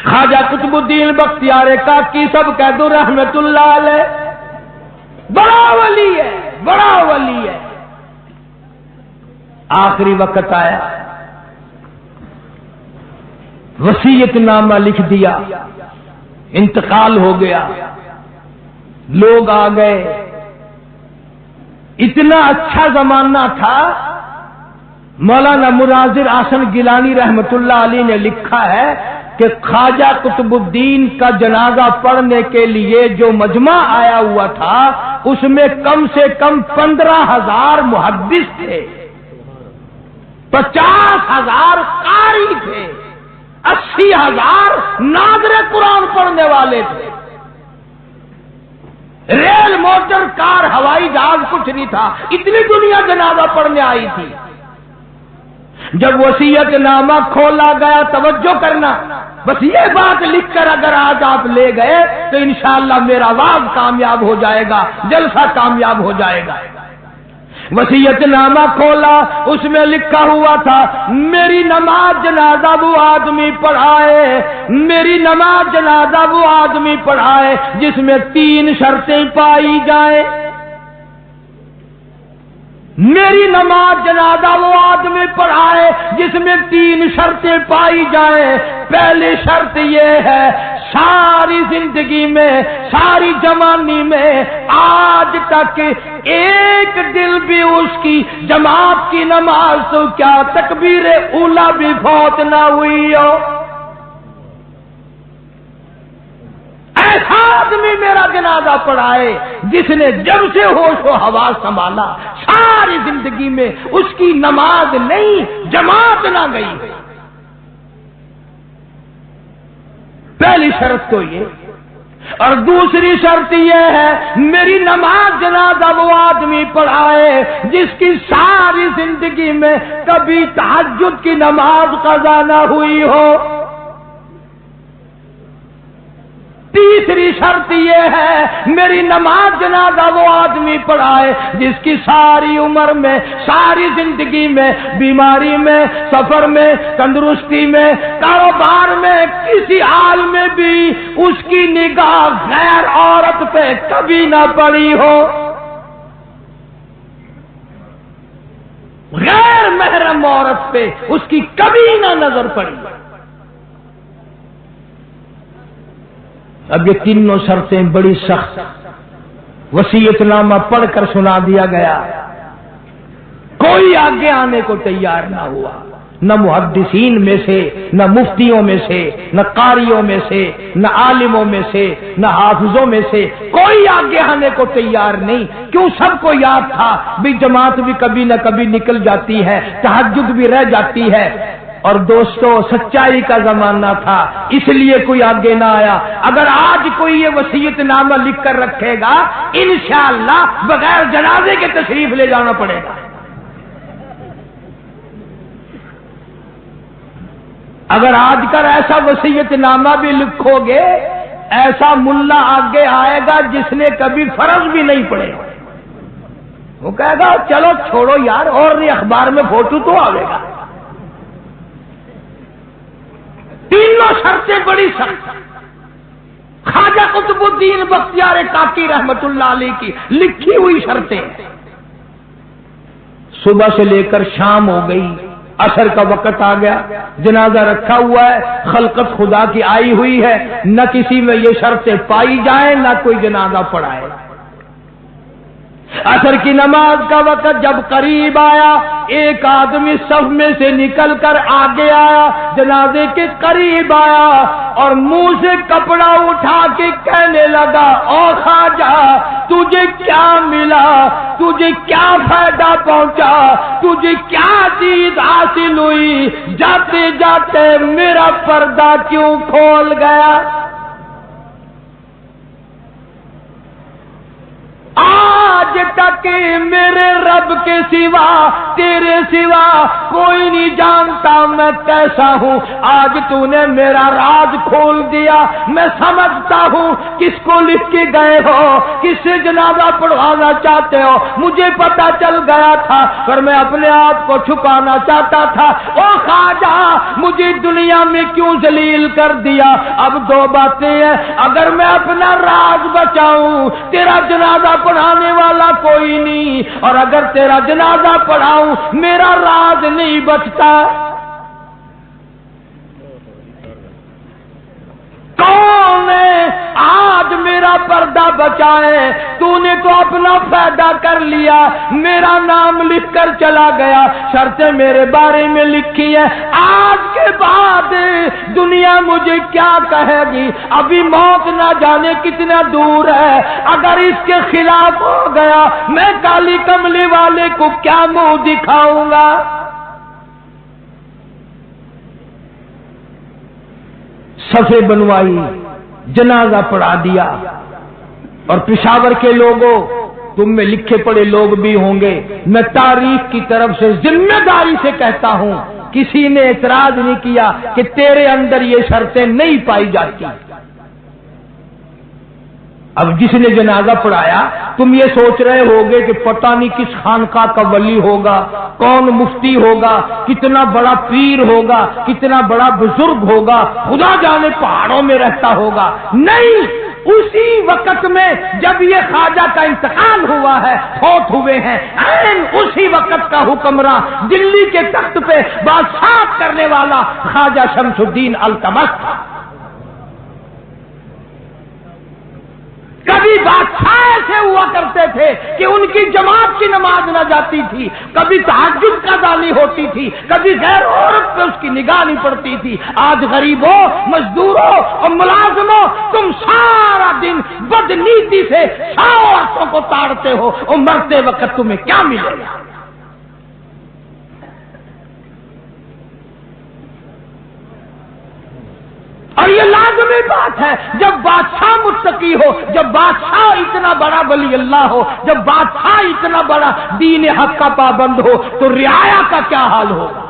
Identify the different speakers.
Speaker 1: خواجہ قطب الدین بختیار کاکی سب کہہ دو رحمت اللہ علیہ، بڑا ولی ہے، بڑا ولی ہے۔ آخری وقت آیا، وصیت نامہ لکھ دیا، انتقال ہو گیا، لوگ آ گئے۔ اتنا اچھا زمانہ تھا، مولانا مناظر احسن گیلانی رحمت اللہ علیہ نے لکھا ہے کہ خواجہ قطب الدین کا جنازہ پڑھنے کے لیے جو مجمع آیا ہوا تھا اس میں کم سے کم 15,000 محدث تھے، 50,000 قاری تھے، 80,000 ناظر قرآن پڑھنے والے تھے۔ ریل، موٹر، کار، ہوائی جہاز کچھ نہیں تھا، اتنی دنیا جنازہ پڑھنے آئی تھی۔ جب وصیت نامہ کھولا گیا، توجہ کرنا، بس یہ بات لکھ کر اگر آج آپ لے گئے تو انشاءاللہ میرا وعظ کامیاب ہو جائے گا، جلسہ کامیاب ہو جائے گا۔ وصیت نامہ کھولا، اس میں لکھا ہوا تھا میری نماز جنازہ وہ آدمی پڑھائے، میری نماز جنازہ وہ آدمی پڑھائے جس میں 3 شرطیں پائی جائیں، میری نماز جنازہ وہ آدمی پڑھائے جس میں 3 شرطیں پائی جائیں۔ پہلی شرط یہ ہے ساری زندگی میں، ساری جوانی میں آج تک ایک دل بھی اس کی جماعت کی نماز تو کیا تکبیر اولا بھی فوت نہ ہوئی ہو۔ ایسا آدمی میرا جنازہ پڑھائے جس نے جب سے ہوش و حواس سنبھالا ساری زندگی میں اس کی نماز نہیں، جماعت نہ گئی۔ پہلی شرط تو یہ، اور دوسری شرط یہ ہے میری نماز جنازہ وہ آدمی پڑھائے جس کی ساری زندگی میں کبھی تہجد کی نماز قضا نہ ہوئی ہو۔ تیسری شرط یہ ہے میری نماز جنازہ وہ آدمی پڑھائے جس کی ساری عمر میں، ساری زندگی میں، بیماری میں، سفر میں، تندرستی میں، کاروبار میں، کسی حال میں بھی اس کی نگاہ غیر عورت پہ کبھی نہ پڑی ہو، غیر محرم عورت پہ اس کی کبھی نہ نظر پڑی۔ اب یہ تینوں شرطیں بڑی سخت، وصیت نامہ پڑھ کر سنا دیا گیا، کوئی آگے آنے کو تیار نہ ہوا، نہ محدثین میں سے، نہ مفتیوں میں سے، نہ قاریوں میں سے، نہ عالموں میں سے، نہ حافظوں میں سے، کوئی آگے آنے کو تیار نہیں۔ کیوں؟ سب کو یاد تھا بھی جماعت بھی کبھی نہ کبھی نکل جاتی ہے، تہجد بھی رہ جاتی ہے، اور دوستو سچائی کا زمانہ تھا اس لیے کوئی آگے نہ آیا۔ اگر آج کوئی یہ وصیت نامہ لکھ کر رکھے گا انشاءاللہ بغیر جنازے کے تشریف لے جانا پڑے گا۔ اگر آج کر ایسا وصیت نامہ بھی لکھو گے، ایسا ملا آگے آئے گا جس نے کبھی فرض بھی نہیں پڑے، وہ کہے گا چلو چھوڑو یار، اور نہیں اخبار میں فوٹو تو آئے گا۔ تینوں شرطیں بڑی سخت، خواجہ قطب الدین بختیار کاکی رحمت اللہ علیہ کی لکھی ہوئی شرطیں۔ صبح سے لے کر شام ہو گئی، عصر کا وقت آ گیا، جنازہ رکھا ہوا ہے، خلقت خدا کی آئی ہوئی ہے، نہ کسی میں یہ شرطیں پائی جائیں، نہ کوئی جنازہ پڑھائے۔ عصر کی نماز کا وقت جب قریب آیا، ایک آدمی صف میں سے نکل کر آگے آیا، جنازے کے قریب آیا اور منہ سے کپڑا اٹھا کے کہنے لگا او خواجہ تجھے کیا ملا، تجھے کیا فائدہ پہنچا، تجھے کیا چیز حاصل ہوئی، جاتے جاتے میرا پردہ کیوں کھول گیا۔ آج تک میرے رب کے سوا تیرے سوا کوئی نہیں جانتا میں کیسا ہوں. آج تو نے میرا راز کھول دیا. میں سمجھتا ہوں کس کو لکھ کے گئے ہو, کس سے جنازہ پڑھوانا چاہتے ہو. مجھے پتا چل گیا تھا پر میں اپنے آپ کو چھپانا چاہتا تھا. او خواجہ مجھے دنیا میں کیوں ذلیل کر دیا. اب دو باتیں ہیں, اگر میں اپنا راز بچاؤں تیرا جنازہ پڑھانے والا کوئی نہیں, اور اگر تیرا جنازہ پڑھاؤں میرا راز نہیں بچتا. کون ہے آج میرا پردہ بچائے؟ تو نے تو اپنا فائدہ کر لیا, میرا نام لکھ کر چلا گیا, شرطیں میرے بارے میں لکھی ہے. آج کے بعد دنیا مجھے کیا کہے گی؟ ابھی موت نہ جانے کتنا دور ہے. اگر اس کے خلاف ہو گیا میں کالی کملی والے کو کیا منہ دکھاؤں گا؟ صفے بنوائی, جنازہ پڑھا دیا. اور پشاور کے لوگوں, تم میں لکھے پڑے لوگ بھی ہوں گے, میں تاریخ کی طرف سے ذمہ داری سے کہتا ہوں کسی نے اعتراض نہیں کیا کہ تیرے اندر یہ شرطیں نہیں پائی جاتی. اب جس نے جنازہ پڑھایا تم یہ سوچ رہے ہوگے کہ پتہ نہیں کس خانقاہ کا ولی ہوگا, کون مفتی ہوگا, کتنا بڑا پیر ہوگا, کتنا بڑا بزرگ ہوگا, خدا جانے پہاڑوں میں رہتا ہوگا. نہیں, اسی وقت میں جب یہ خواجہ کا انتقال ہوا ہے, فوت ہوئے ہیں, اسی وقت کا حکمراں دلی کے تخت پہ بادشاہ کرنے والا خواجہ شمس الدین التمش تھا. کبھی بادشاہ ایسے ہوا کرتے تھے کہ ان کی جماعت کی نماز نہ جاتی تھی, کبھی تہجد قضا نہیں ہوتی تھی, کبھی غیر عورت پہ اس کی نگاہ نہیں پڑتی تھی. آج غریبوں, مزدوروں اور ملازموں تم سارا دن بدنیتی سے 100 عورتوں کو تاڑتے ہو, اور مرتے وقت تمہیں کیا ملے گا؟ اور یہ لازمی بات ہے جب بادشاہ متقی ہو, جب بادشاہ اتنا بڑا ولی اللہ ہو, جب بادشاہ اتنا بڑا دین حق کا پابند ہو, تو رعایا کا کیا حال ہوگا؟